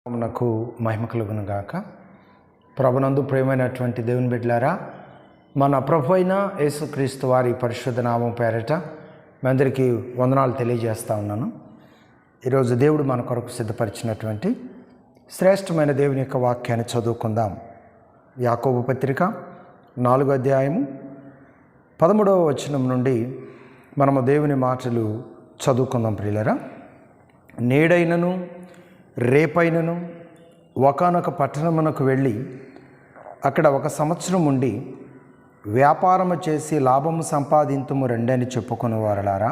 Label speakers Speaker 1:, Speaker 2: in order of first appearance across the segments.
Speaker 1: నాకు మహిమ కలుగును గాక. ప్రభునందు ప్రియమైనటువంటి దేవుని బిడ్డలారా, మన ప్రభు అయిన యేసుక్రీస్తు వారి పరిశుద్ధ నామం పేరట మీ అందరికీ వందనాలు తెలియజేస్తూ ఉన్నాను. ఈరోజు దేవుడు మన కొరకు సిద్ధపరిచినటువంటి శ్రేష్టమైన దేవుని యొక్క వాక్యాన్ని చదువుకుందాం. యాకోబు పత్రిక 4వ అధ్యాయము 13వ వచనం నుండి మనము దేవుని మాటలు చదువుకుందాం. ప్రియులారా, నేడైనను రేపైనను ఒకానొక పట్టణమునకు వెళ్ళి అక్కడ 1 సంవత్సరం ఉండి వ్యాపారము చేసి లాభము సంపాదింతుము రెండని చెప్పుకుని వారలారా,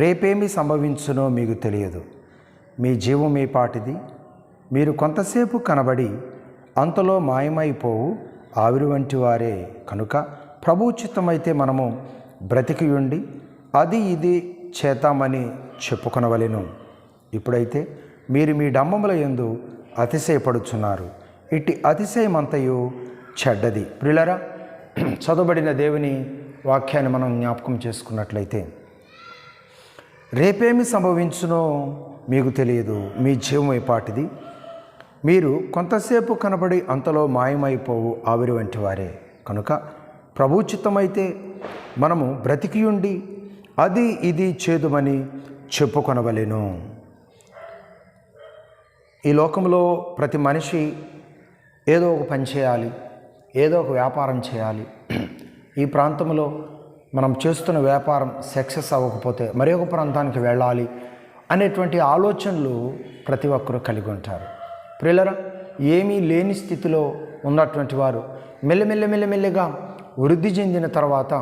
Speaker 1: రేపేమి సంభవించునో మీకు తెలియదు. మీ జీవం ఏ పాటిది? మీరు కొంతసేపు కనబడి అంతలో మాయమైపోవు ఆవిరి వంటి వారే. కనుక ప్రభు చిత్తమైతే మనము బ్రతికి ఉండి అది ఇది చేద్దామని చెప్పుకొనవలెను. ఇప్పుడైతే మీరు మీ డంబముల యందు అతిశయపడుచున్నారు. ఇట్టి అతిశయమంతయు చెడ్డది. ప్రియులారా, చదవబడిన దేవుని వాక్యాన్ని మనం జ్ఞాపకం చేసుకున్నట్లయితే, రేపేమి సంభవించునో మీకు తెలియదు. మీ జీవం ఏపాటిది? మీరు కొంతసేపు కనబడి అంతలో మాయమైపోవు ఆవిరి వంటి వారే. కనుక ప్రభు చిత్తమైతే మనము బ్రతికి ఉండి అది ఇది చేదుమని చెప్పుకొనవలెను. ఈ లోకంలో ప్రతి మనిషి ఏదో ఒక పని చేయాలి, ఏదో ఒక వ్యాపారం చేయాలి. ఈ ప్రాంతంలో మనం చేస్తున్న వ్యాపారం సక్సెస్ అవ్వకపోతే మరి ఒక ప్రాంతానికి వెళ్ళాలి అనేటువంటి ఆలోచనలు ప్రతి ఒక్కరూ కలిగి ఉంటారు. ప్రియులారా, ఏమీ లేని స్థితిలో ఉన్నటువంటి వారు మెల్లమెల్లగా వృద్ధి చెందిన తర్వాత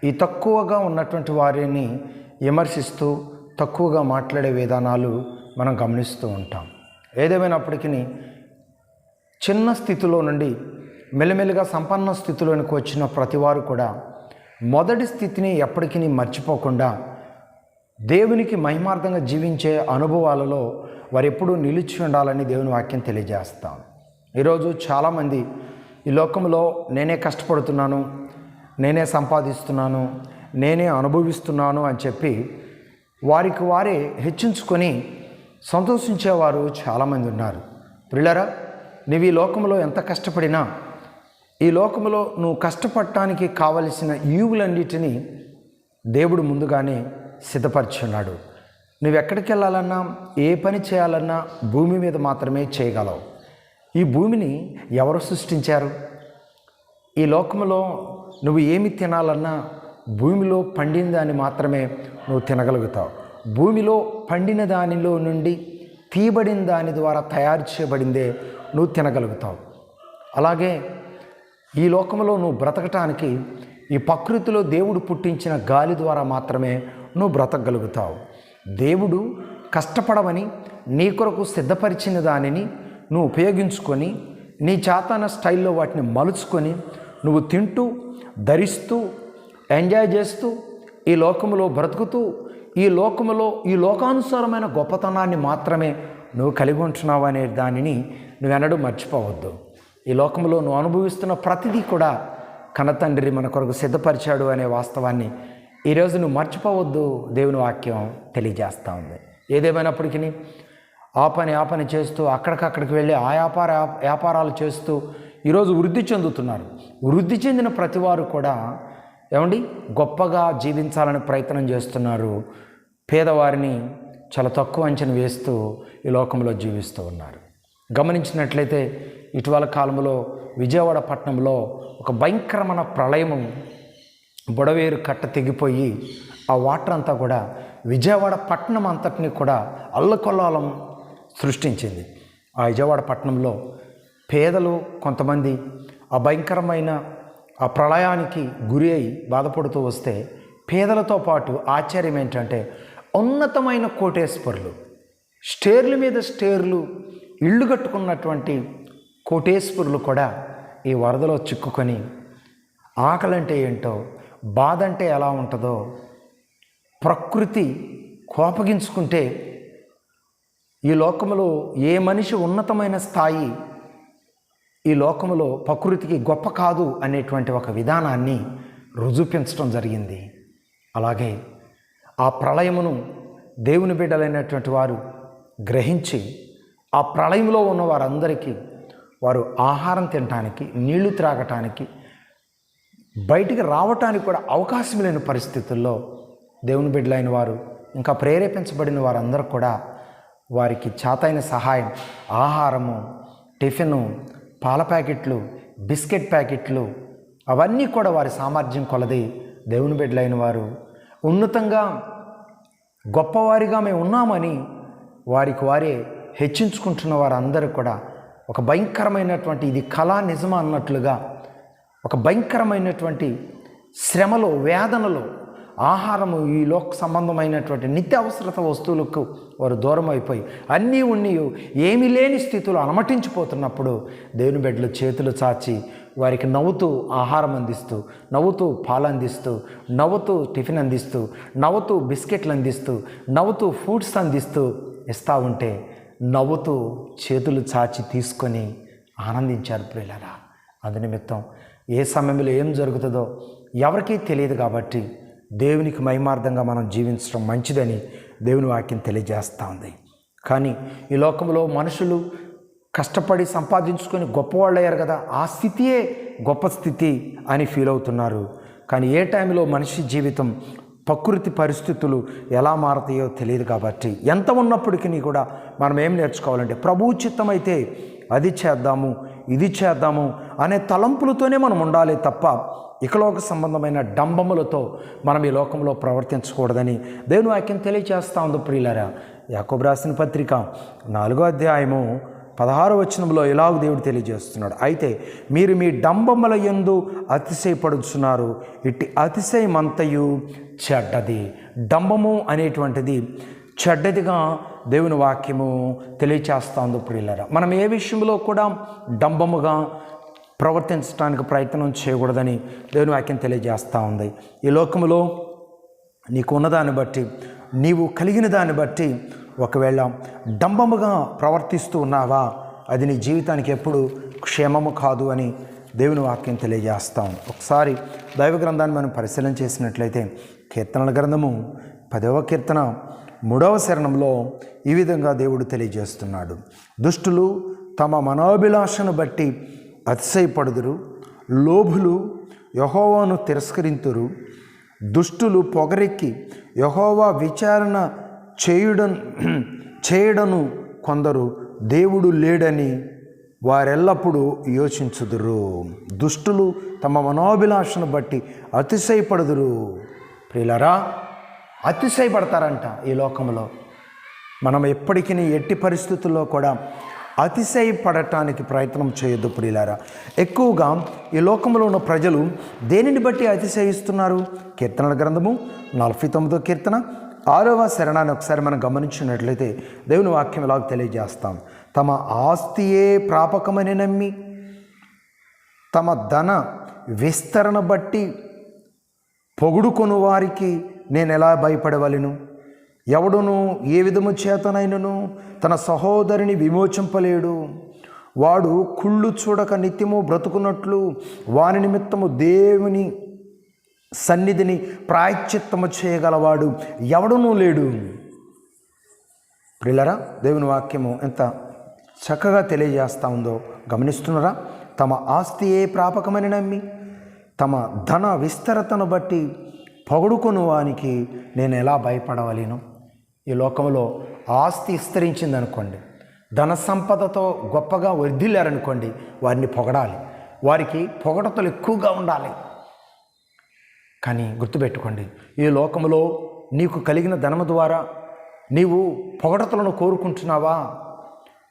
Speaker 1: ఈ తక్కువగా ఉన్నటువంటి వారిని విమర్శిస్తూ తక్కువగా మాట్లాడే విధానాలు మనం గమనిస్తూ ఉంటాం. ఏదేమైనప్పటికీ చిన్న స్థితిలో నుండి మెల్లమెల్లగా సంపన్న స్థితిలోనికి వచ్చిన ప్రతి వారు కూడా మొదటి స్థితిని ఎప్పటికీ మర్చిపోకుండా దేవునికి మహిమార్థంగా జీవించే అనుభవాలలో వారు ఎప్పుడూ నిలిచి ఉండాలని దేవుని వాక్యం తెలియజేస్తాం. ఈరోజు చాలామంది ఈ లోకంలో నేనే కష్టపడుతున్నాను, నేనే సంపాదిస్తున్నాను, నేనే అనుభవిస్తున్నాను అని చెప్పి వారికి వారే హెచ్చించుకొని సంతోషించేవారు చాలామంది ఉన్నారు. ప్రియులారా, నువ్వు ఈ లోకంలో ఎంత కష్టపడినా ఈ లోకంలో నువ్వు కష్టపడటానికి కావలసిన ఈవులన్నిటినీ దేవుడు ముందుగానే సిద్ధపరిచున్నాడు. నువ్వెక్కడికి వెళ్ళాలన్నా, ఏ పని చేయాలన్నా భూమి మీద మాత్రమే చేయగలవు. ఈ భూమిని ఎవరు సృష్టించారు? ఈ లోకంలో నువ్వు ఏమి తినాలన్నా భూమిలో పండిన దాన్ని మాత్రమే నువ్వు తినగలుగుతావు. భూమిలో పండిన దానిలో నుండి తీయబడిన దాని ద్వారా తయారు చేయబడిందే నువ్వు తినగలుగుతావు. అలాగే ఈ లోకంలో నువ్వు బ్రతకటానికి ఈ ప్రకృతిలో దేవుడు పుట్టించిన గాలి ద్వారా మాత్రమే నువ్వు బ్రతకగలుగుతావు. దేవుడు కష్టపడమని నీ కొరకు సిద్ధపరిచిన దానిని నువ్వు ఉపయోగించుకొని నీ చేతన స్టైల్లో వాటిని మలుచుకొని నువ్వు తింటూ ధరిస్తూ ఎంజాయ్ చేస్తూ ఈ లోకంలో బ్రతుకుతూ ఈ లోకంలో ఈ లోకానుసారమైన గొప్పతనాన్ని మాత్రమే నువ్వు కలిగి ఉంటున్నావు అనే దానిని నువ్వెన్నడూ మర్చిపోవద్దు. ఈ లోకంలో నువ్వు అనుభవిస్తున్న ప్రతిదీ కూడా కన్నతండ్రి మన కొరకు సిద్ధపరిచాడు అనే వాస్తవాన్ని ఈరోజు నువ్వు మర్చిపోవద్దు. దేవుని వాక్యం తెలియజేస్తూ ఉంది. ఏదేమైనప్పటికీ ఆ పని చేస్తూ అక్కడికి వెళ్ళి ఆ వ్యాపారాలు చేస్తూ ఈరోజు వృద్ధి చెందుతున్నారు. వృద్ధి చెందిన ప్రతి వారు కూడా గొప్పగా జీవించాలని ప్రయత్నం చేస్తున్నారు. పేదవారిని చాలా తక్కువ అంచనా వేస్తూ ఈ లోకంలో జీవిస్తూ ఉన్నారు. గమనించినట్లయితే ఇటీవల కాలంలో విజయవాడ పట్టణంలో ఒక భయంకరమైన ప్రళయము, బుడవేరు కట్ట తెగిపోయి ఆ వాటర్ అంతా కూడా విజయవాడ పట్టణం అంతటిని కూడా అల్లకొల్లాలం సృష్టించింది. ఆ విజయవాడ పట్టణంలో పేదలు కొంతమంది ఆ భయంకరమైన ఆ ప్రళయానికి గురి అయి బాధపడుతూ వస్తే, పేదలతో పాటు ఆశ్చర్యం ఏంటంటే ఉన్నతమైన కోటేశ్వరులు, స్టేర్ల మీద స్టేర్లు ఇళ్ళు కట్టుకున్నటువంటి కోటేశ్వరులు కూడా ఈ వరదలో చిక్కుకొని ఆకలంటే ఏంటో, బాధ అంటే ఎలా ఉంటుందో, ప్రకృతి కోపగించుకుంటే ఈ లోకంలో ఏ మనిషి ఉన్నతమైన స్థాయి ఈ లోకంలో ప్రకృతికి గొప్ప కాదు అనేటువంటి ఒక విధానాన్ని రుజుపించడం జరిగింది. అలాగే ఆ ప్రళయమును దేవుని బిడ్డలైనటువంటి వారు గ్రహించి ఆ ప్రళయంలో ఉన్న వారందరికీ వారు ఆహారం తినటానికి, నీళ్లు త్రాగటానికి, బయటికి రావటానికి కూడా అవకాశం లేని పరిస్థితుల్లో దేవుని బిడ్డలైన వారు, ఇంకా ప్రేరేపించబడిన వారందరూ కూడా వారికి చేతైన సహాయం, ఆహారము, టిఫిను, పాల ప్యాకెట్లు, బిస్కెట్ ప్యాకెట్లు, అవన్నీ కూడా వారి సామర్థ్యం కొలది దేవుని బిడ్డలైన వారు ఉన్నతంగా గొప్పవారిగా మేము ఉన్నామని వారికి వారే హెచ్చించుకుంటున్న వారందరూ కూడా ఒక భయంకరమైనటువంటి ఇది కళ నిజమా అన్నట్లుగా ఒక భయంకరమైనటువంటి శ్రమలో, వేదనలో, ఆహారము, ఈ లోక సంబంధమైనటువంటి నిత్యావసరత వస్తువులకు వారు దూరం అయిపోయి అన్నీ ఉన్ని ఏమీ లేని స్థితిలో అలమటించిపోతున్నప్పుడు దేవుని బిడ్డలు చేతులు చాచి వారికి నవ్వుతూ ఆహారం అందిస్తూ, నవ్వుతూ పాలు అందిస్తూ, నవ్వుతూ టిఫిన్ అందిస్తూ, నవ్వుతూ బిస్కెట్లు అందిస్తూ, నవ్వుతూ ఫుడ్స్ అందిస్తూ ఇస్తూ ఉంటే నవ్వుతూ చేతులు చాచి తీసుకొని ఆనందించారు ప్రియులారా. అందునిమిత్తం ఏ సమయంలో ఏం జరుగుతుందో ఎవరికీ తెలియదు కాబట్టి దేవునికి మహిమార్థంగా మనం జీవించడం మంచిదని దేవుని వాక్యం తెలియజేస్తూ ఉంది. కానీ ఈ లోకంలో మనుషులు కష్టపడి సంపాదించుకొని గొప్పవాళ్ళు అయ్యారు కదా, ఆ స్థితియే గొప్ప స్థితి అని ఫీల్ అవుతున్నారు. కానీ ఏ టైంలో మనిషి జీవితం, ప్రకృతి పరిస్థితులు ఎలా మారతాయో తెలియదు కాబట్టి ఎంత ఉన్నప్పటికీ కూడా మనం ఏం నేర్చుకోవాలంటే ప్రభు చిత్తమైతే అది చేద్దాము, ఇది చేద్దాము అనే తలంపులతోనే మనం ఉండాలి తప్ప ఇకలోక సంబంధమైన డంబములతో మనం ఈ లోకంలో ప్రవర్తించకూడదని దేవుని వాక్యం తెలియజేస్తూ ఉంది ప్రియులారా. యాకోబు రాసిన పత్రిక 4వ అధ్యాయము 16వ వచనంలో ఇలాగ దేవుడు తెలియజేస్తున్నాడు, అయితే మీరు మీ డంబముల యందు అతిశయపడుచున్నారు, ఇట్టి అతిశయమంతయు చెడ్డది. డంబము అనేటువంటిది చెడ్డదిగా దేవుని వాక్యము తెలియచేస్తూ ఉంది ప్రియులారా. మనం ఏ విషయంలో కూడా డంబముగా ప్రవర్తించడానికి ప్రయత్నం చేయకూడదని దేవుని వాక్యం తెలియజేస్తూ ఉంది. ఈ లోకములో నీకు ఉన్నదాన్ని బట్టి, నీవు కలిగిన దాన్ని బట్టి ఒకవేళ డంబముగా ప్రవర్తిస్తూ ఉన్నావా, అది నీ జీవితానికి ఎప్పుడు క్షేమము కాదు అని దేవుని వాక్యం తెలియజేస్తాం. ఒకసారి దైవ గ్రంథాన్ని మనం పరిశీలన చేసినట్లయితే కీర్తనల గ్రంథము 10వ కీర్తన 3వ చరణంలో ఈ విధంగా దేవుడు తెలియజేస్తున్నాడు, దుష్టులు తమ మనోభిలాషను బట్టి అతిశయపడుదురు, లోభులు యెహోవాను తిరస్కరింతురు, దుష్టులు పొగరెక్కి యెహోవా విచారణ చేయడను కొందరు దేవుడు లేడని వారెల్లప్పుడూ యోచించుదురు. దుష్టులు తమ మనోభిలాషను బట్టి అతిశయపడుదురు. ప్రియులారా, అతిశయపడతారంట ఈ లోకంలో. మనం ఎప్పటికీ ఎట్టి పరిస్థితుల్లో కూడా అతిశయపడటానికి ప్రయత్నం చేయొద్దు ప్రియులారా. ఎక్కువగా ఈ లోకంలో ఉన్న ప్రజలు దేనిని బట్టి అతిశయిస్తున్నారు? కీర్తనల గ్రంథము 49వ కీర్తన 6వ చరణాన్ని ఒకసారి మనం గమనించినట్లయితే దేవుని వాక్యం ఇలాగ తెలియజేస్తాం, తమ ఆస్తియే ప్రాపకమని నమ్మి తమ ధన విస్తరణ బట్టి పొగుడుకొను వారికి నేను ఎలా భయపడవలెను? ఎవడును ఏ విధము చేతనైనను తన సహోదరిని విమోచింపలేడు. వాడు కుళ్ళు చూడక నిత్యము బ్రతుకున్నట్లు వాని నిమిత్తము దేవుని సన్నిధిని ప్రాయశ్చిత్తము చేయగలవాడు ఎవడునూ లేడు. ప్రియులారా, దేవుని వాక్యము ఎంత చక్కగా తెలియజేస్తూ ఉందో గమనిస్తున్నారా? తమ ఆస్తియే ప్రాపకమని నమ్మి తమ ధన విస్తరతను బట్టి పొగడుకొను వానికి నేను ఎలా భయపడవలేను? ఈ లోకంలో ఆస్తి విస్తరించింది అనుకోండి, ధన సంపదతో గొప్పగా వర్ధిల్లారనుకోండి, వారిని పొగడాలి, వారికి పొగడతలు ఎక్కువగా ఉండాలి. కానీ గుర్తుపెట్టుకోండి, ఈ లోకంలో నీకు కలిగిన ధనము ద్వారా నీవు పొగడతలను కోరుకుంటున్నావా?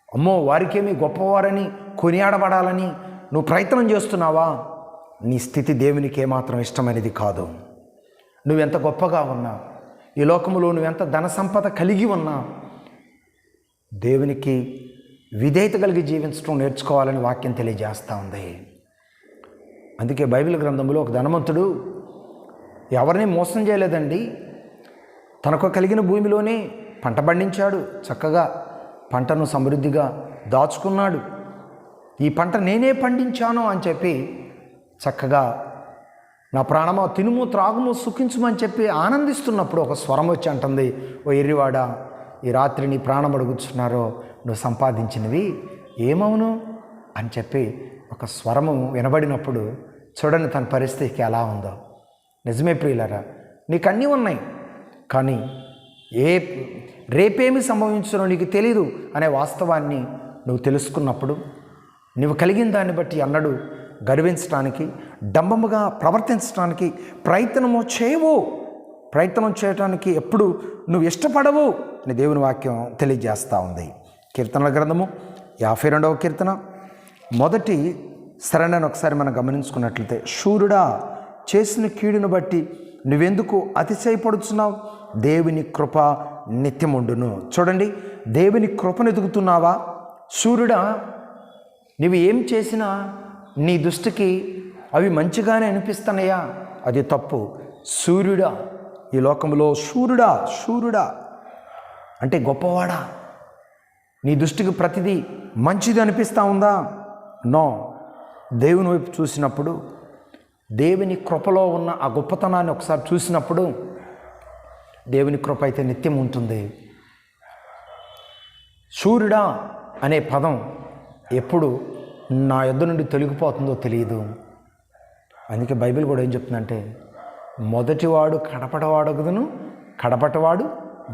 Speaker 1: అమ్మో వారికేమీ గొప్పవారని కొనియాడబడాలని నువ్వు ప్రయత్నం చేస్తున్నావా? నీ స్థితి దేవునికి ఏమాత్రం ఇష్టమైనది కాదు. నువ్వెంత గొప్పగా ఉన్నా, ఈ లోకంలో నువ్వెంత ధన సంపద కలిగి ఉన్నా, దేవునికి విధేయత కలిగి జీవించడం నేర్చుకోవాలని వాక్యం తెలియజేస్తూ ఉంది. అందుకే బైబిల్ గ్రంథంలో ఒక ధనవంతుడు ఎవరిని మోసం చేయలేదండి. తనకు కలిగిన భూమిలోనే పంట పండించాడు, చక్కగా పంటను సమృద్ధిగా దాచుకున్నాడు. ఈ పంట నేనే పండించాను అని చెప్పి చక్కగా నా ప్రాణమా తినుము త్రాగుము సుఖించుమని చెప్పి ఆనందిస్తున్నప్పుడు ఒక స్వరం వచ్చి అంటుంది, ఓ ఎర్రివాడా, ఈ రాత్రి నీ ప్రాణం అడుగుతున్నారో నువ్వు సంపాదించినవి ఏమవును అని చెప్పి ఒక స్వరము వినబడినప్పుడు చూడండి తన పరిస్థితికి ఎలా ఉందో. నిజమే ప్రియులారా, నీకు అన్నీ ఉన్నాయి, కానీ రేపేమి సంభవించునో నీకు తెలీదు అనే వాస్తవాన్ని నువ్వు తెలుసుకున్నప్పుడు నువ్వు కలిగిన దాన్ని బట్టి అన్నడు గర్వించడానికి, డంబముగా ప్రవర్తించడానికి ప్రయత్నం చేయడానికి ఎప్పుడు నువ్వు ఇష్టపడవు అని దేవుని వాక్యం తెలియజేస్తూ ఉంది. కీర్తనల గ్రంథము 52వ కీర్తన మొదటి సరణను ఒకసారి మనం గమనించుకున్నట్లయితే, శూరుడా చేసిన కీడును బట్టి నువ్వెందుకు అతిశయపడుచున్నావు? దేవుని కృప నిత్యముండును. చూడండి, దేవుని కృపను ఎదుగుతున్నావా? శూరుడా, నువ్వు ఏం చేసినా నీ దృష్టికి అవి మంచిగానే అనిపిస్తున్నాయా? అది తప్పు. సూర్యుడా, ఈ లోకంలో శూరుడా అంటే గొప్పవాడా? నీ దృష్టికి ప్రతిదీ మంచిది అనిపిస్తూ ఉందా? నో. దేవుని వైపు చూసినప్పుడు, దేవుని కృపలో ఉన్న ఆ గొప్పతనాన్ని ఒకసారి చూసినప్పుడు, దేవుని కృప అయితే నిత్యం ఉంటుంది. సూర్యుడా అనే పదం ఎప్పుడు నా యొద్ద నుండి తొలగిపోతుందో తెలియదు. అందుకే బైబిల్ కూడా ఏం చెప్తుందంటే, మొదటివాడు కడపటవాడగును, కడపటవాడు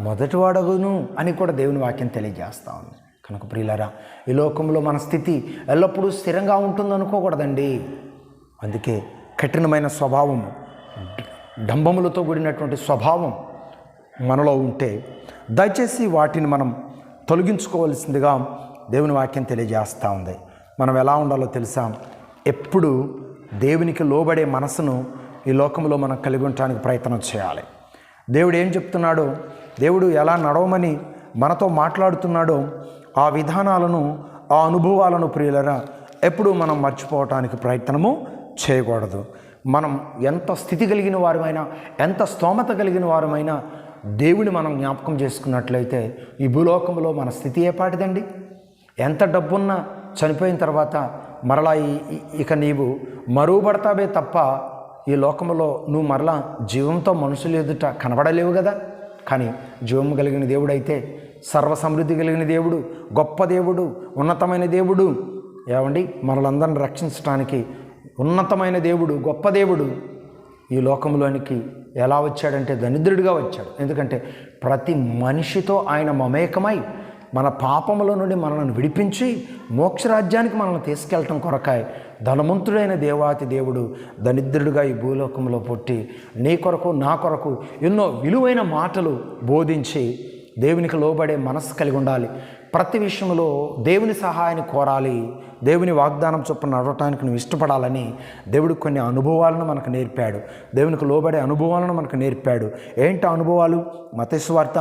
Speaker 1: మొదటివాడగును అని కూడా దేవుని వాక్యం తెలియజేస్తూ ఉంది. కనుక ప్రియులారా, ఈ లోకంలో మన స్థితి ఎల్లప్పుడూ స్థిరంగా ఉంటుందనుకోకూడదండి. అందుకే కఠినమైన స్వభావం, డంబములతో కూడినటువంటి స్వభావం మనలో ఉంటే దయచేసి వాటిని మనం తొలగించుకోవాల్సిందిగా దేవుని వాక్యం తెలియజేస్తూ ఉంది. మనం ఎలా ఉండాలో తెలుసా? ఎప్పుడు దేవునికి లోబడే మనసును ఈ లోకంలో మనం కలిగి ఉండటానికి ప్రయత్నం చేయాలి. దేవుడు ఏం చెప్తున్నాడో, దేవుడు ఎలా నడవమని మనతో మాట్లాడుతున్నాడో ఆ విధానాలను, ఆ అనుభవాలను ప్రియులరా ఎప్పుడు మనం మర్చిపోవటానికి ప్రయత్నము చేయకూడదు. మనం ఎంత స్థితి కలిగిన వారమైనా, ఎంత స్తోమత కలిగిన వారమైనా దేవుని మనం జ్ఞాపకం చేసుకున్నట్లయితే ఈ భూలోకంలో మన స్థితి ఏపాటిదండి? ఎంత డబ్బున్నా చనిపోయిన తర్వాత మరలా ఇక నీవు మరుగుపడతావే తప్ప ఈ లోకంలో నువ్వు మరలా జీవంతో మనుషులు ఎదుట కనబడలేవు కదా. కానీ జీవం కలిగిన దేవుడైతే, సర్వసమృద్ధి కలిగిన దేవుడు, గొప్ప దేవుడు, ఉన్నతమైన దేవుడు, ఏమండి మనలందరిని రక్షించడానికి ఉన్నతమైన దేవుడు, గొప్ప దేవుడు ఈ లోకంలోనికి ఎలా వచ్చాడంటే దరిద్రుడిగా వచ్చాడు. ఎందుకంటే ప్రతి మనిషితో ఆయన మమేకమై మన పాపముల నుండి మనల్ని విడిపించి మోక్షరాజ్యానికి మనల్ని తీసుకెళ్ళటం కొరకాయ ధనవంతుడైన దేవాతి దేవుడు దరిద్రుడిగా ఈ భూలోకంలో పుట్టి నీ కొరకు, నా కొరకు ఎన్నో విలువైన మాటలు బోధించి దేవునికి లోబడే మనస్సు కలిగి ఉండాలి. ప్రతి విషయంలో దేవుని సహాయాన్ని కోరాలి. దేవుని వాగ్దానం చొప్పున నడవటానికి నువ్వు ఇష్టపడాలని దేవుడు కొన్ని అనుభవాలను మనకు నేర్పాడు. దేవునికి లోబడే అనుభవాలను మనకు నేర్పాడు. ఏంటి అనుభవాలు? మత్తయి సువార్త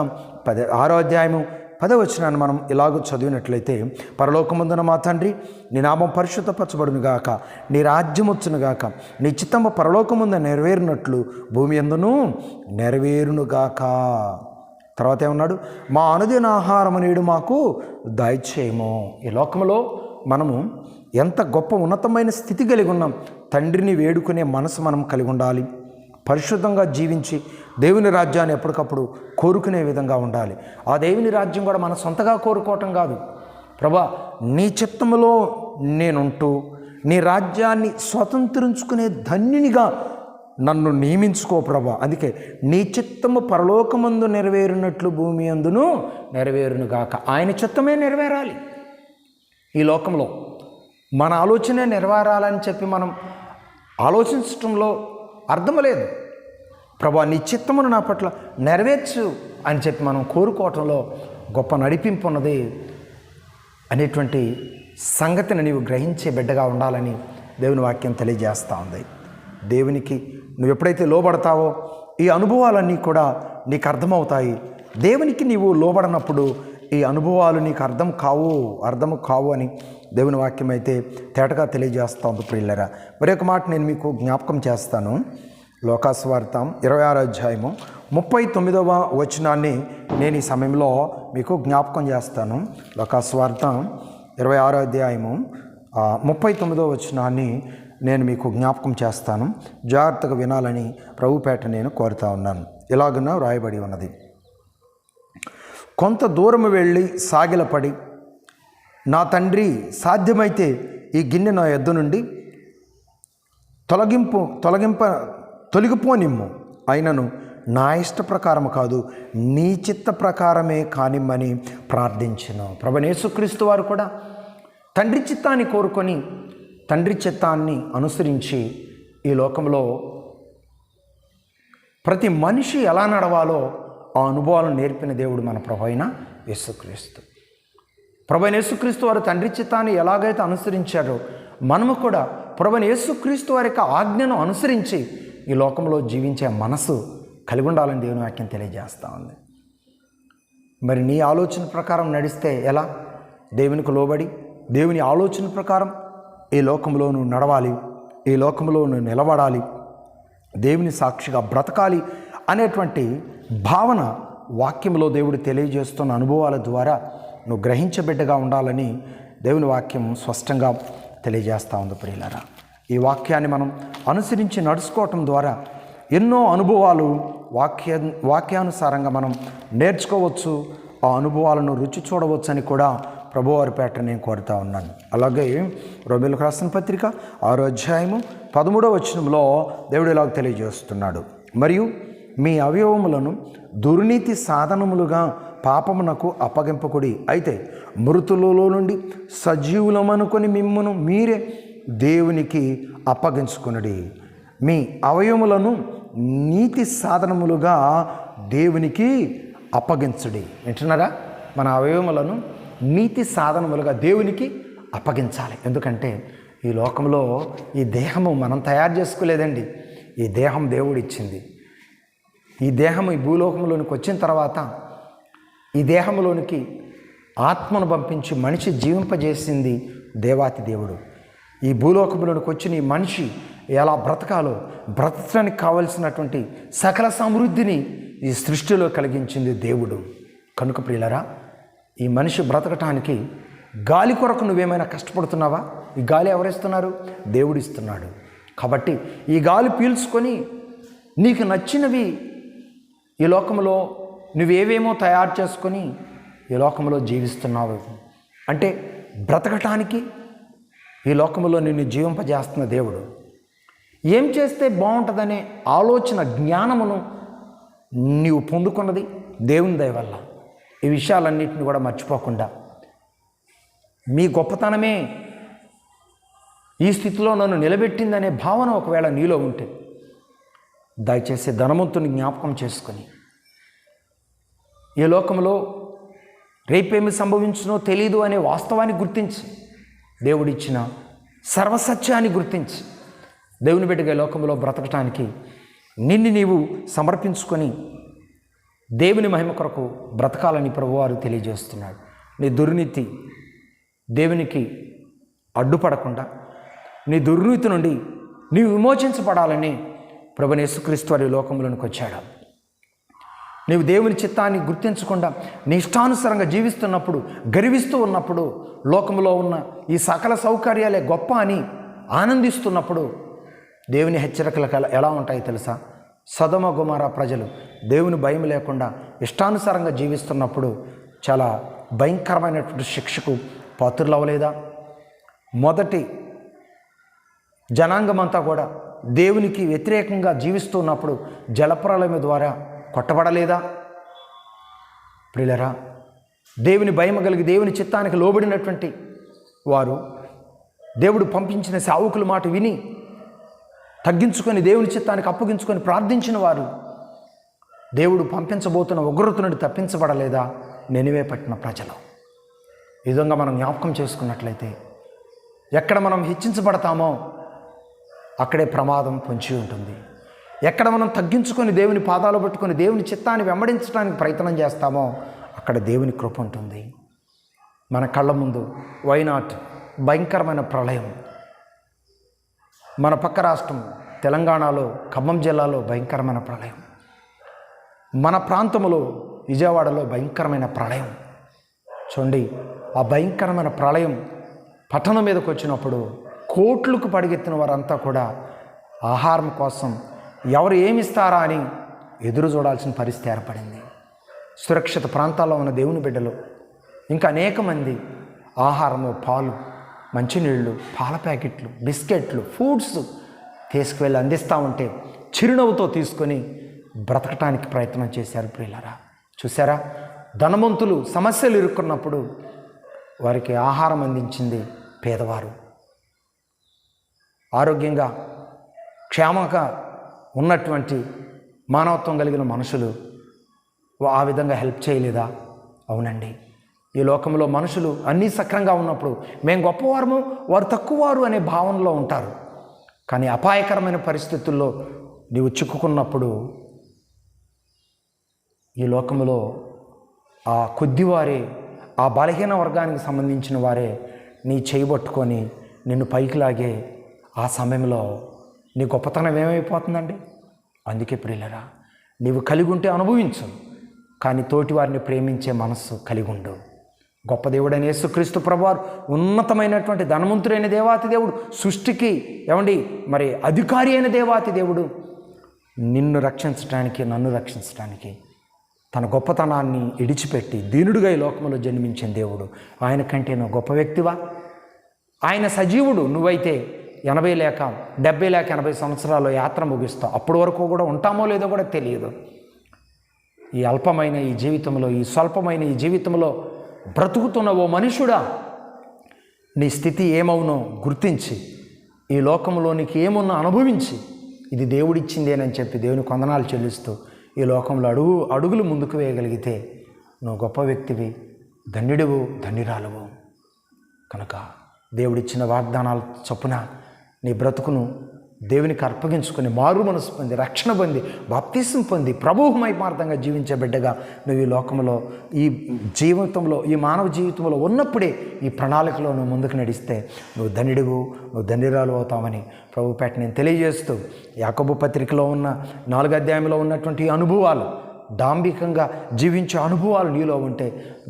Speaker 1: 6వ అధ్యాయము 10వ వచనాన్ని మనం ఇలాగూ చదివినట్లయితే, పరలోకమందున మా తండ్రి, నీ నామం పరిశుద్ధపరచబడును గాక, నీ రాజ్యం వచ్చును గాక, నీ చిత్తము పరలోకమందు నెరవేరినట్లు భూమి యందును నెరవేరును గాక. తర్వాత ఏమన్నాడు? మా అనుదిన ఆహారము నేడు మాకు దయచేయము. ఈ లోకంలో మనము ఎంత గొప్ప ఉన్నతమైన స్థితి కలిగి ఉన్నాం. తండ్రిని వేడుకునే మనసు మనం కలిగి ఉండాలి. పరిశుద్ధంగా జీవించి దేవుని రాజ్యాన్ని ఎప్పటికప్పుడు కోరుకునే విధంగా ఉండాలి. ఆ దేవుని రాజ్యం కూడా మన సొంతగా కోరుకోవటం కాదు. ప్రభా, నీ చిత్తములో నేనుంటూ నీ రాజ్యాన్ని స్వతంత్రించుకునే ధన్యునిగా నన్ను నియమించుకో ప్రభా. అందుకే నీ చిత్తము పరలోకమందు నెరవేరినట్లు భూమి అందును నెరవేరును గాక. ఆయన చిత్తమే నెరవేరాలి. ఈ లోకంలో మన ఆలోచనే నెరవేరాలని చెప్పి మనం ఆలోచించటంలో అర్థం లేదు. ప్రభా, నీ చిత్తమును నా పట్ల నెరవేర్చు అని చెప్పి మనం కోరుకోవటంలో గొప్ప నడిపింపు ఉన్నది అనేటువంటి సంగతిని నీవు గ్రహించే బిడ్డగా ఉండాలని దేవుని వాక్యం తెలియజేస్తూ ఉంది. దేవునికి నువ్వు ఎప్పుడైతే లోబడతావో ఈ అనుభవాలన్నీ కూడా నీకు అర్థమవుతాయి. దేవునికి నీవు లోబడినప్పుడు ఈ అనుభవాలు నీకు అర్థము కావు అని దేవుని వాక్యం అయితే తేటగా తెలియజేస్తూ ఉంది ప్రియులరా. మరొక మాట నేను మీకు జ్ఞాపకం చేస్తాను. లోకాసువార్త 26వ అధ్యాయము 39వ వచనాన్ని నేను ఈ సమయంలో మీకు జ్ఞాపకం చేస్తాను. లోకాసువార్త 26వ అధ్యాయము 39వ వచనాన్ని నేను మీకు జ్ఞాపకం చేస్తాను. జాగ్రత్తగా వినాలని ప్రభుపేట నేను కోరుతా ఉన్నాను. ఇలాగున వ్రాయబడి ఉన్నది. కొంత దూరం వెళ్ళి సాగిలపడి నా తండ్రి, సాధ్యమైతే ఈ గిన్నె నా యొద్ద నుండి తొలగిపోనిమ్ము, అయినను నా ఇష్ట ప్రకారం కాదు, నీ చిత్త ప్రకారమే కానిమ్మని ప్రార్థించెను. ప్రభువైన యేసుక్రీస్తు వారు కూడా తండ్రి చిత్తాన్ని కోరుకొని తండ్రి చిత్తాన్ని అనుసరించి ఈ లోకంలో ప్రతి మనిషి ఎలా నడవాలో ఆ అనుభవాలను నేర్పిన దేవుడు మన ప్రభువైన యేసుక్రీస్తు. ప్రభువైన యేసుక్రీస్తు వారు తండ్రి చిత్తాన్ని ఎలాగైతే అనుసరించారో మనము కూడా ప్రభువైన యేసుక్రీస్తు వారి యొక్క ఆజ్ఞను అనుసరించి ఈ లోకంలో జీవించే మనసు కలిగి ఉండాలని దేవుని వాక్యం తెలియజేస్తూ ఉంది. మరి నీ ఆలోచన ప్రకారం నడిస్తే ఎలా? దేవునికి లోబడి దేవుని ఆలోచన ప్రకారం ఈ లోకంలో నువ్వు నడవాలి, ఈ లోకంలో నువ్వు నిలబడాలి, దేవుని సాక్షిగా బ్రతకాలి అనేటువంటి భావన వాక్యంలో దేవుడు తెలియజేస్తున్న అనుభవాల ద్వారా నువ్వు గ్రహించబిడ్డగా ఉండాలని దేవుని వాక్యం స్పష్టంగా తెలియజేస్తూ ఉంది. ప్రియులారా, ఈ వాక్యాన్ని మనం అనుసరించి నడుచుకోవటం ద్వారా ఎన్నో అనుభవాలు వాక్యానుసారంగా మనం నేర్చుకోవచ్చు, ఆ అనుభవాలను రుచి చూడవచ్చు అని కూడా ప్రభువారి పేట నేను కోరుతా ఉన్నాను. అలాగే రోమీయులకు రాసిన పత్రిక 6వ అధ్యాయము 13వ వచనంలో దేవుడు ఇలాగ తెలియజేస్తున్నాడు, మరియు మీ అవయవములను దుర్నీతి సాధనములుగా పాపమునకు అప్పగింపకుడి, అయితే మృతులలో నుండి సజీవులమనుకొని మిమ్మును మీరే దేవునికి అప్పగించుకునుడి. మీ అవయవములను నీతి సాధనములుగా దేవునికి అప్పగించుడి. వింటున్నారా? మన అవయవములను నీతి సాధనములుగా దేవునికి అప్పగించాలి. ఎందుకంటే ఈ లోకంలో ఈ దేహము మనం తయారు చేసుకోలేదండి, ఈ దేహం దేవుడు ఇచ్చింది. ఈ దేహం ఈ భూలోకంలోనికి వచ్చిన తర్వాత ఈ దేహంలోనికి ఆత్మను పంపించి మనిషి జీవింపజేసింది దేవాతి దేవుడు. ఈ భూలోకంలోనికి వచ్చిన ఈ మనిషి ఎలా బ్రతకాలో, బ్రతకడానికి కావలసినటువంటి సకల సమృద్ధిని ఈ సృష్టిలో కలిగించింది దేవుడు. కనుక ప్రియులరా, ఈ మనిషి బ్రతకటానికి గాలి కొరకు నువ్వేమైనా కష్టపడుతున్నావా? ఈ గాలి ఎవరిస్తున్నారు? దేవుడు ఇస్తున్నాడు. కాబట్టి ఈ గాలి పీల్చుకొని నీకు నచ్చినవి ఈ లోకంలో నువ్వేవేమో తయారు చేసుకొని ఈ లోకంలో జీవిస్తున్నావు. అంటే బ్రతకటానికి ఈ లోకంలో నిన్ను జీవింపజేస్తున్న దేవుడు. ఏం చేస్తే బాగుంటుందనే ఆలోచన జ్ఞానమును నీవు పొందుకున్నది దేవుని దయ వల్ల. ఈ విషయాలన్నింటిని కూడా మర్చిపోకుండా మీ గొప్పతనమే ఈ స్థితిలో నన్ను నిలబెట్టిందనే భావన ఒకవేళ నీలో ఉంటే దయచేసి ధనవంతుని జ్ఞాపకం చేసుకొని ఈ లోకంలో రేపేమి సంభవించునో తెలీదు అనే వాస్తవాన్ని గుర్తించి, దేవుడిచ్చిన సర్వసత్యాన్ని గుర్తించి దేవుని బిడ్డగా లోకంలో బ్రతకటానికి నిన్ను నీవు సమర్పించుకొని దేవుని మహిమ కొరకు బ్రతకాలని ప్రభువారు తెలియజేస్తున్నాడు. నీ దుర్నీతి దేవునికి అడ్డుపడకుండా నీ దుర్నీతి నుండి నీవు విమోచించబడాలని ప్రభువైన యేసుక్రీస్తు వారి లోకంలోనికి వచ్చాడు. నీవు దేవుని చిత్తాన్ని గుర్తించకుండా నీ ఇష్టానుసారంగా జీవిస్తున్నప్పుడు, గర్విస్తూ ఉన్నప్పుడు, లోకంలో ఉన్న ఈ సకల సౌకర్యాలే గొప్ప అని ఆనందిస్తున్నప్పుడు దేవుని హెచ్చరికలు ఎలా ఉంటాయి తెలుసా? సొదొమ గొమొర్రా ప్రజలు దేవుని భయం లేకుండా ఇష్టానుసారంగా జీవిస్తున్నప్పుడు చాలా భయంకరమైనటువంటి శిక్షకు పాత్రులవ్వలేదా? మొదటి జనాంగమంతా కూడా దేవునికి వ్యతిరేకంగా జీవిస్తున్నప్పుడు జలప్రలయం ద్వారా కొట్టబడలేదా? ప్రియులరా, దేవుని భయం కలిగి దేవుని చిత్తానికి లోబడినటువంటి వారు, దేవుడు పంపించిన సేవకుల మాట విని తగ్గించుకొని దేవుని చిత్తానికి అప్పగించుకొని ప్రార్థించిన వారు దేవుడు పంపించబోతున్న ఉగ్రత నుండి తప్పించబడలేదా? నినివే పట్టిన ప్రజలు. ఈ విధంగా మనం జ్ఞాపకం చేసుకున్నట్లయితే ఎక్కడ మనం హెచ్చించబడతామో అక్కడే ప్రమాదం పొంచి ఉంటుంది. ఎక్కడ మనం తగ్గించుకొని దేవుని పాదాలు పట్టుకొని దేవుని చిత్తాన్ని వెంబడించడానికి ప్రయత్నం చేస్తామో అక్కడ దేవుని కృప ఉంటుంది. మన కళ్ళ ముందు వైనాట్ భయంకరమైన ప్రళయం, మన పక్క రాష్ట్రం తెలంగాణలో ఖమ్మం జిల్లాలో భయంకరమైన ప్రళయం, మన ప్రాంతంలో విజయవాడలో భయంకరమైన ప్రళయం. చూడండి, ఆ భయంకరమైన ప్రళయం పట్టణం మీదకి వచ్చినప్పుడు కోట్లకు పడిగెత్తిన వారంతా కూడా ఆహారం కోసం ఎవరు ఏమిస్తారా అని ఎదురు చూడాల్సిన పరిస్థితి ఏర్పడింది. సురక్షిత ప్రాంతాల్లో ఉన్న దేవుని బిడ్డలు ఇంకా అనేక మంది ఆహారము, పాలు, మంచినీళ్ళు, పాల ప్యాకెట్లు, బిస్కెట్లు, ఫుడ్స్ తీసుకువెళ్ళి అందిస్తూ ఉంటే చిరునవ్వుతో తీసుకొని బ్రతకటానికి ప్రయత్నం చేశారు ప్రియులారా. చూసారా, ధనవంతులు సమస్యలు ఇరుక్కున్నప్పుడు వారికి ఆహారం అందించింది పేదవారు. ఆరోగ్యంగా క్షేమంగా ఉన్నటువంటి మానవత్వం కలిగిన మనుషులు ఆ విధంగా హెల్ప్ చేయలేదా? అవునండి. ఈ లోకంలో మనుషులు అన్నీ సక్రంగా ఉన్నప్పుడు మేము గొప్పవారము, వారు తక్కువవారు అనే భావనలో ఉంటారు. కానీ అపాయకరమైన పరిస్థితుల్లో నీవు చిక్కుకున్నప్పుడు ఈ లోకంలో ఆ కొద్దివారే, ఆ బలహీన వర్గానికి సంబంధించిన వారే నీ చేయబట్టుకొని నిన్ను పైకి లాగే ఆ సమయంలో నీ గొప్పతనం ఏమైపోతుందండి? అందుకే ప్రియులరా, నీవు కలిగి ఉంటే అనుభవించు, కానీ తోటి వారిని ప్రేమించే మనస్సు కలిగి ఉండు. గొప్ప దేవుడైన యేసుక్రీస్తు ప్రభువారు ఉన్నతమైనటువంటి ధనవంతుడైన దేవాతి దేవుడు, సృష్టికి మరి అధికారి అయిన దేవాతి దేవుడు నిన్ను రక్షించడానికి, నన్ను రక్షించడానికి తన గొప్పతనాన్ని ఇడిచిపెట్టి దీనుడుగా ఈ లోకంలో జన్మించిన దేవుడు. ఆయన కంటే నువ్వు గొప్ప వ్యక్తివా? ఆయన సజీవుడు. నువ్వైతే 80 లేక 70 లేక 80 సంవత్సరాలు యాత్ర ముగిస్తావు. అప్పటి వరకు కూడా ఉంటామో లేదో కూడా తెలియదు. ఈ అల్పమైన ఈ జీవితంలో, ఈ స్వల్పమైన ఈ జీవితంలో బ్రతుకుతున్న ఓ మనుషుడా, నీ స్థితి ఏమవునో గుర్తించి ఈ లోకంలోనికి ఏమున్నా అనుభవించి ఇది దేవుడిచ్చిందేనని చెప్పి దేవుని వందనాలు చెల్లిస్తూ ఈ లోకంలో అడుగులు ముందుకు వేయగలిగితే నువ్వు గొప్ప వ్యక్తివి, ధన్యుడివు, ధన్యురాలువు. కనుక దేవుడిచ్చిన వాగ్దానాల చొప్పున నీ బ్రతుకును దేవునికి అర్పగించుకొని మారు మనసు పొంది, రక్షణ పొంది, బాప్తిసం పొంది ప్రభువు మహిమార్థంగా జీవించే బిడ్డగా నువ్వు ఈ లోకంలో, ఈ జీవితంలో, ఈ మానవ జీవితంలో ఉన్నప్పుడే ఈ ప్రణాళికలో నువ్వు ముందుకు నడిస్తే నువ్వు ధన్యుడివు, నువ్వు ధన్యురాలు అవుతామని ప్రభుపేట నేను తెలియజేస్తూ, యాకోబు పత్రికలో ఉన్న 4వ అధ్యాయంలో ఉన్నటువంటి అనుభవాలు, డాంబికంగా జీవించే అనుభవాలు నీలో ఉంటే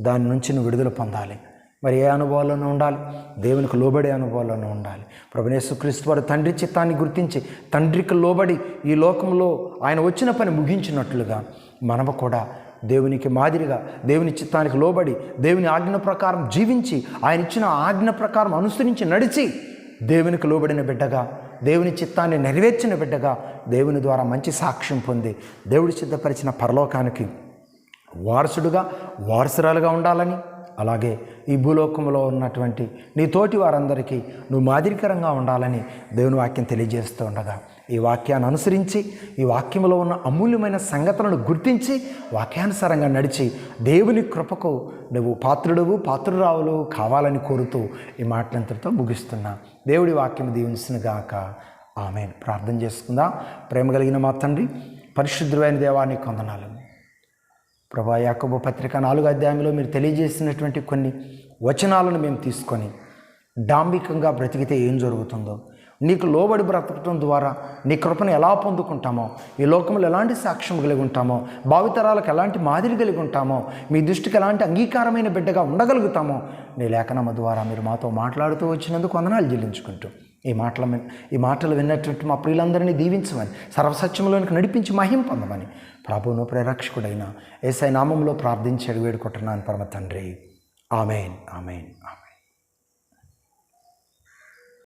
Speaker 1: దాని నుంచి నువ్వు విడుదల పొందాలి. మరి ఏ అనుభవాల్లోనూ ఉండాలి? దేవునికి లోబడే అనుభవాల్లోనూ ఉండాలి. ప్రభువైన యేసుక్రీస్తు వారు తండ్రి చిత్తాన్ని గుర్తించి తండ్రికి లోబడి ఈ లోకంలో ఆయన వచ్చిన పని ముగించినట్లుగా మనము కూడా దేవునికి మాదిరిగా, దేవుని చిత్తానికి లోబడి, దేవుని ఆజ్ఞ ప్రకారం జీవించి, ఆయన ఇచ్చిన ఆజ్ఞ ప్రకారం అనుసరించి నడిచి దేవునికి లోబడిన బిడ్డగా, దేవుని చిత్తాన్ని నెరవేర్చిన బిడ్డగా, దేవుని ద్వారా మంచి సాక్ష్యం పొంది దేవుడి సిద్ధపరిచిన పరలోకానికి వారసుడుగా, వారసురాలుగా ఉండాలని, అలాగే ఈ భూలోకంలో ఉన్నటువంటి నీ తోటి వారందరికీ నువ్వు మాదిరికరంగా ఉండాలని దేవుని వాక్యం తెలియజేస్తూ ఉండగా, ఈ వాక్యాన్ని అనుసరించి, ఈ వాక్యంలో ఉన్న అమూల్యమైన సంగతులను గుర్తించి వాక్యానుసారంగా నడిచి దేవుని కృపకు నువ్వు పాత్రుడువు, పాత్రురావులు కావాలని కోరుతూ ఈ మాటలంతటితో ముగిస్తున్నా. దేవుడి వాక్యం దీవించునుగాక. ఆమేన్. ప్రార్థన చేసుకుందాం. ప్రేమ కలిగిన మా తండ్రి, పరిశుద్ధుడైన దేవానికి వందనాలు. ప్రభా, యాకోబు పత్రిక 4వ అధ్యాయంలో మీరు తెలియజేసినటువంటి కొన్ని వచనాలను మేము తీసుకొని డాంబికంగా బ్రతికితే ఏం జరుగుతుందో, నీకు లోబడి బ్రతకటం ద్వారా నీ కృపను ఎలా పొందుకుంటామో, ఈ లోకంలో ఎలాంటి సాక్ష్యం కలిగి ఉంటామో, భావితరాలకు ఎలాంటి మాదిరి కలిగి ఉంటామో, మీ దృష్టికి ఎలాంటి అంగీకారమైన బిడ్డగా ఉండగలుగుతామో నీ లేఖనమ ద్వారా మీరు మాతో మాట్లాడుతూ వచ్చినందుకు వందనాలు చెల్లించుకుంటూ ఈ మాటలు విన్నటువంటి మా ప్రియులందరినీ దీవించమని, సర్వసత్యంలోనికి నడిపించి మహిమ పొందమని ప్రభువును ప్రేరక్షకుడైన యేసయ్య నామములో ప్రార్థించి వేడుకుంటున్నాను పరమ తండ్రి. ఆమేన్, ఆమేన్, ఆమేన్.